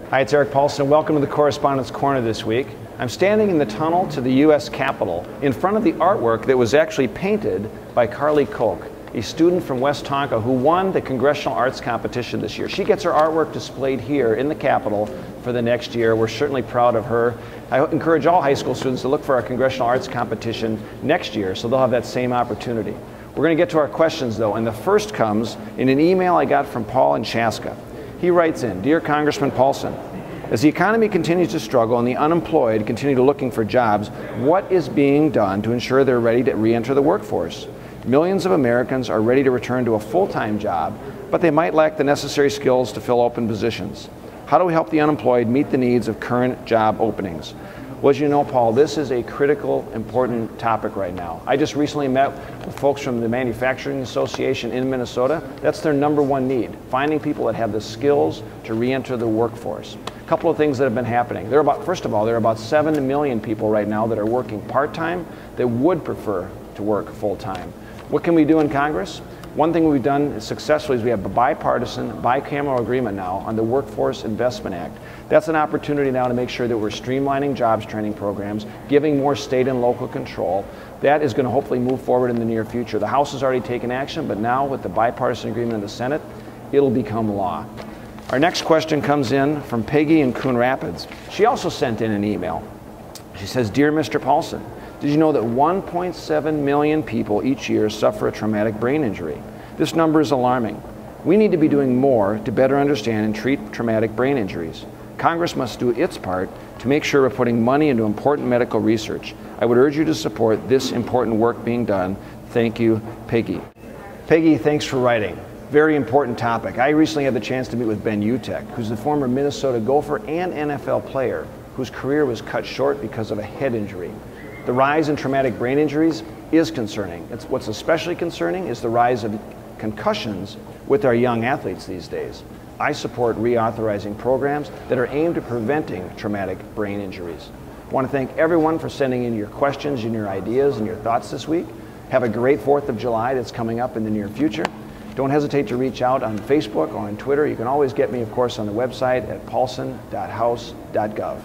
Hi, it's Erik Paulsen. Welcome to the Correspondence Corner this week. I'm standing in the tunnel to the U.S. Capitol in front of the artwork that was actually painted by Carly Koch, a student from West Tonka who won the Congressional Arts Competition this year. She gets her artwork displayed here in the Capitol for the next year. We're certainly proud of her. I encourage all high school students to look for our Congressional Arts Competition next year so they'll have that same opportunity. We're going to get to our questions though, and the first comes in an email I got from Paul in Chaska. He writes in, "Dear Congressman Paulsen, as the economy continues to struggle and the unemployed continue to looking for jobs, what is being done to ensure they're ready to re-enter the workforce? Millions of Americans are ready to return to a full-time job, but they might lack the necessary skills to fill open positions. How do we help the unemployed meet the needs of current job openings?" Well, as you know, Paul, this is a critical, important topic right now. I just recently met with folks from the Manufacturing Association in Minnesota. That's their number one need, finding people that have the skills to re-enter the workforce. A couple of things that have been happening. First of all, there are about 7 million people right now that are working part-time that would prefer to work full-time. What can we do in Congress? One thing we've done successfully is we have a bipartisan, bicameral agreement now on the Workforce Investment Act. That's an opportunity now to make sure that we're streamlining jobs training programs, giving more state and local control. That is going to hopefully move forward in the near future. The House has already taken action, but now with the bipartisan agreement in the Senate, it'll become law. Our next question comes in from Peggy in Coon Rapids. She also sent in an email. She says, "Dear Mr. Paulsen, did you know that 1.7 million people each year suffer a traumatic brain injury? This number is alarming. We need to be doing more to better understand and treat traumatic brain injuries. Congress must do its part to make sure we're putting money into important medical research. I would urge you to support this important work being done. Thank you, Peggy." Peggy, thanks for writing. Very important topic. I recently had the chance to meet with Ben Utek, who's the former Minnesota Gopher and NFL player whose career was cut short because of a head injury. The rise in traumatic brain injuries is concerning. What's especially concerning is the rise of concussions with our young athletes these days. I support reauthorizing programs that are aimed at preventing traumatic brain injuries. I want to thank everyone for sending in your questions and your ideas and your thoughts this week. Have a great 4th of July that's coming up in the near future. Don't hesitate to reach out on Facebook or on Twitter. You can always get me, of course, on the website at paulsen.house.gov.